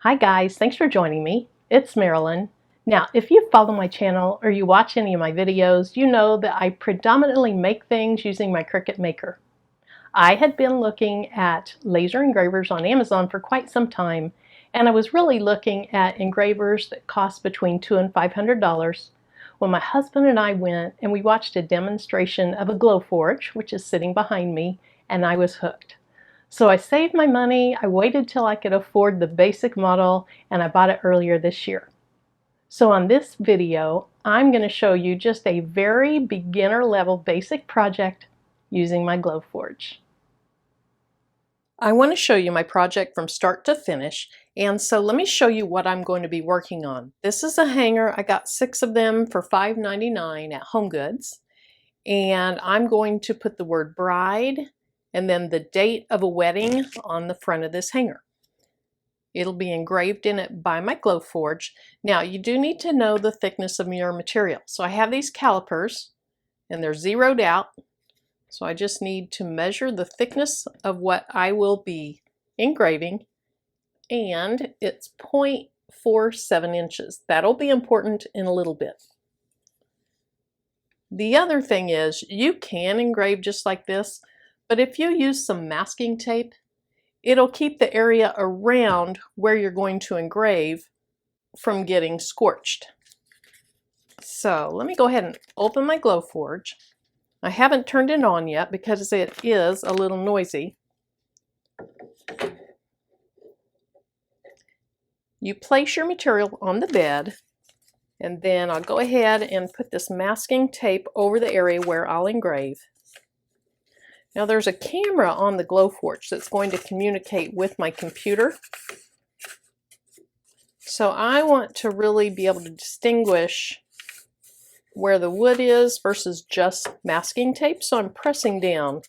Hi guys, thanks for joining me. It's Marilyn. Now, if you follow my channel or you watch any of my videos, you know that I predominantly make things using my Cricut Maker. I had been looking at laser engravers on Amazon for quite some time, and I was really looking at engravers that cost between $200 and $500 when my husband and I went and we watched a demonstration of a Glowforge, which is sitting behind me, and I was hooked. So I saved my money, I waited till I could afford the basic model, and I bought it earlier this year. So on this video, I'm going to show you just a very beginner level basic project using my Glowforge. I want to show you my project from start to finish, and so let me show you what I'm going to be working on. This is a hanger. I got 6 of them for $5.99 at HomeGoods, and I'm going to put the word bride and then the date of a wedding on the front of this hanger. It'll be engraved in it by my Glowforge. Now, you do need to know the thickness of your material. So I have these calipers, and they're zeroed out. So I just need to measure the thickness of what I will be engraving, and it's 0.47 inches. That'll be important in a little bit. The other thing is, you can engrave just like this, but if you use some masking tape, it'll keep the area around where you're going to engrave from getting scorched. So let me go ahead and open my Glowforge. I haven't turned it on yet because it is a little noisy. You place your material on the bed, and then I'll go ahead and put this masking tape over the area where I'll engrave. Now there's a camera on the Glowforge that's going to communicate with my computer. So I want to really be able to distinguish where the wood is versus just masking tape. So I'm pressing down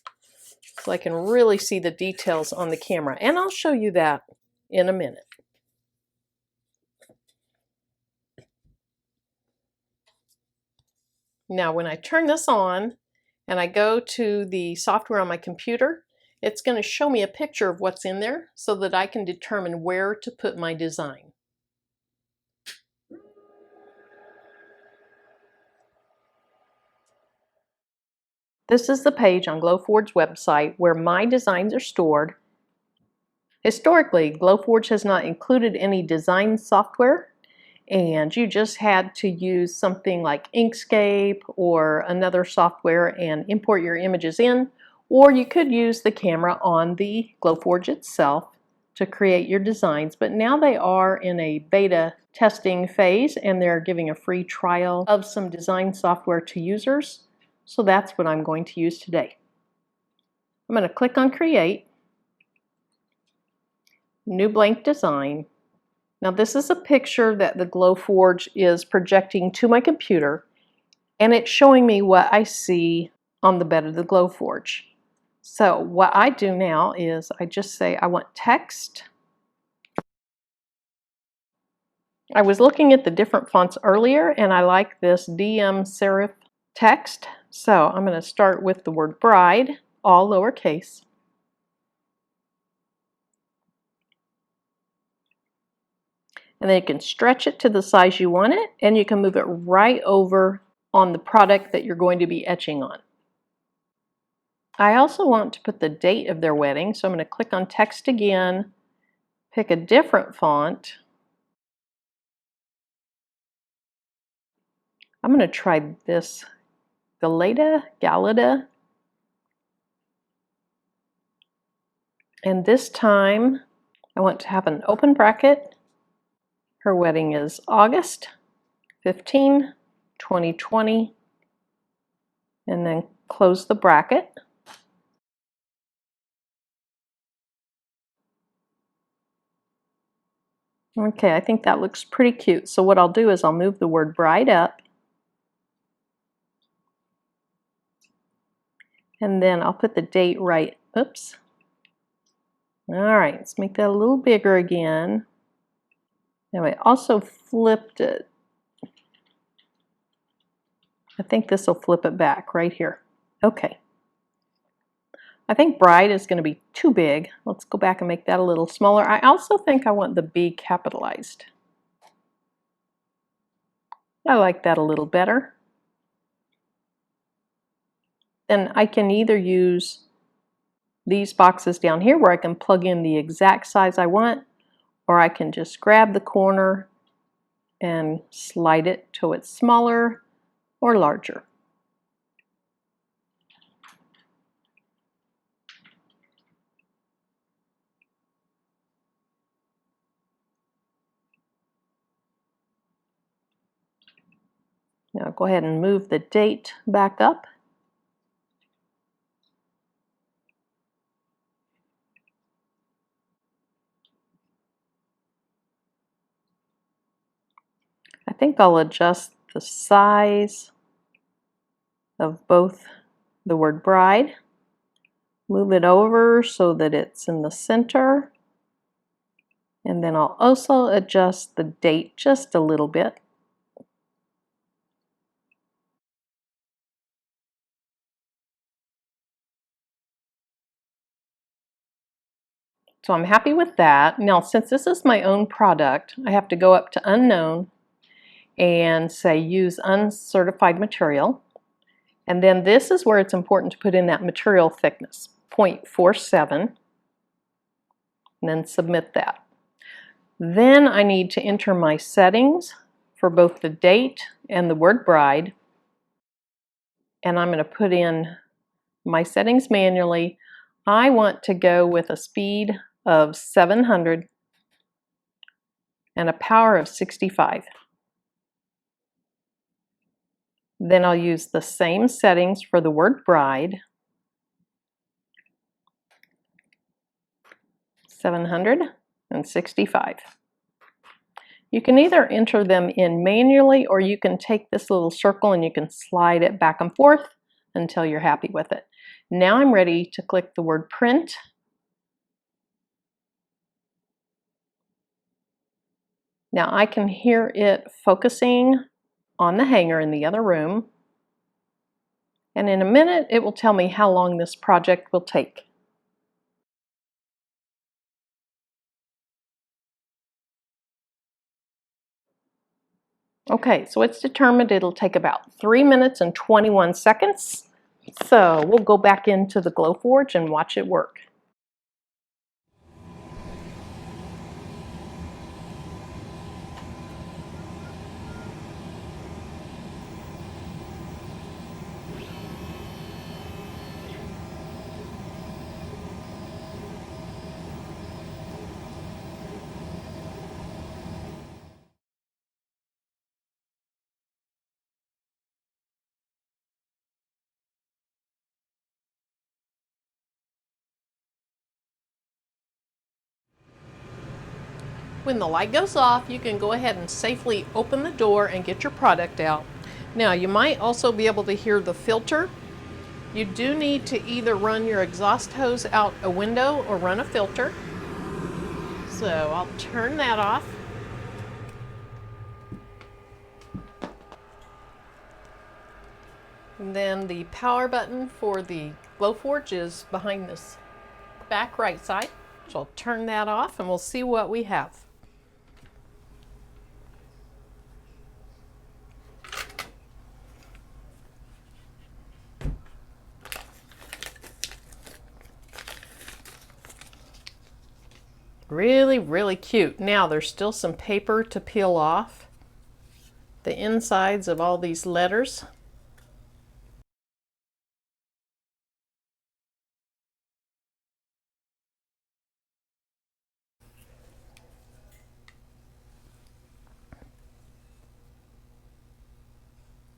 so I can really see the details on the camera. And I'll show you that in a minute. Now when I turn this on, and I go to the software on my computer, it's going to show me a picture of what's in there so that I can determine where to put my design. This is the page on Glowforge's website where my designs are stored. Historically, Glowforge has not included any design software, and you just had to use something like Inkscape or another software and import your images in, or you could use the camera on the Glowforge itself to create your designs. But now they are in a beta testing phase, and they're giving a free trial of some design software to users. So that's what I'm going to use today. I'm going to click on Create, New Blank Design. Now this is a picture that the Glowforge is projecting to my computer, and it's showing me what I see on the bed of the Glowforge. So what I do now is I just say I want text. I was looking at the different fonts earlier, and I like this DM serif text. So I'm going to start with the word bride, all lowercase. And then you can stretch it to the size you want it, and you can move it right over on the product that you're going to be etching on. I also want to put the date of their wedding, so I'm going to click on text again, pick a different font. I'm going to try this Galida. And this time I want to have an open bracket. Her wedding is August 15, 2020, and then close the bracket. Okay, I think that looks pretty cute. So what I'll do is I'll move the word bride up, and then I'll put the date right. Oops. All right, let's make that a little bigger again. Now I also flipped it. I think this will flip it back right here. Okay. I think bride is going to be too big. Let's go back and make that a little smaller. I also think I want the B capitalized. I like that a little better. Then I can either use these boxes down here where I can plug in the exact size I want, or I can just grab the corner and slide it till it's smaller or larger. Now go ahead and move the date back up. I think I'll adjust the size of both the word bride. Move it over so that it's in the center. And then I'll also adjust the date just a little bit. So I'm happy with that. Now, since this is my own product, I have to go up to unknown and say use uncertified material. And then this is where it's important to put in that material thickness, 0.47, and then submit that. Then I need to enter my settings for both the date and the word bride. And I'm going to put in my settings manually. I want to go with a speed of 700 and a power of 65. Then I'll use the same settings for the word bride. 765. You can either enter them in manually, or you can take this little circle and you can slide it back and forth until you're happy with it. Now I'm ready to click the word print. Now I can hear it focusing on the hanger in the other room. And in a minute, it will tell me how long this project will take. Okay, so it's determined it'll take about 3 minutes and 21 seconds. So we'll go back into the Glowforge and watch it work. When the light goes off, you can go ahead and safely open the door and get your product out. Now, you might also be able to hear the filter. You do need to either run your exhaust hose out a window or run a filter. So I'll turn that off. And then the power button for the Glowforge is behind this back right side. So I'll turn that off and we'll see what we have. Really, really cute. Now there's still some paper to peel off the insides of all these letters.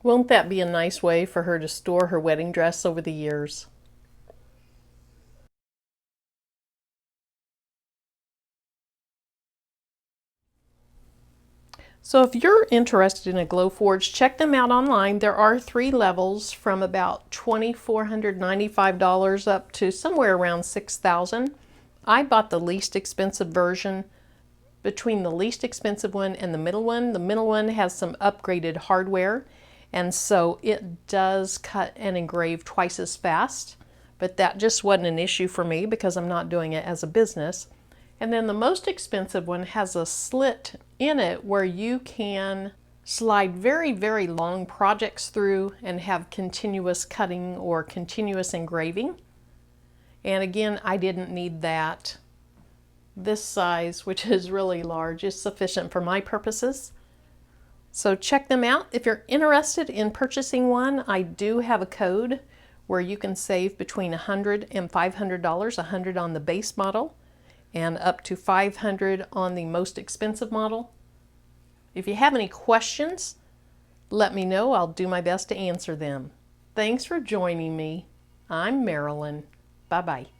Won't that be a nice way for her to store her wedding dress over the years? So if you're interested in a Glowforge, check them out online. There are 3 levels from about $2,495 up to somewhere around $6,000. I bought the least expensive version. Between the least expensive one and the middle one has some upgraded hardware, and so it does cut and engrave twice as fast. but that just wasn't an issue for me because I'm not doing it as a business. And then the most expensive one has a slit in it where you can slide very, very long projects through and have continuous cutting or continuous engraving. And again, I didn't need that. This size, which is really large, is sufficient for my purposes. So check them out. If you're interested in purchasing one, I do have a code where you can save between $100 and $500, $100 on the base model and up to $500 on the most expensive model. If you have any questions, let me know. I'll do my best to answer them. Thanks for joining me. I'm Marilyn. Bye-bye.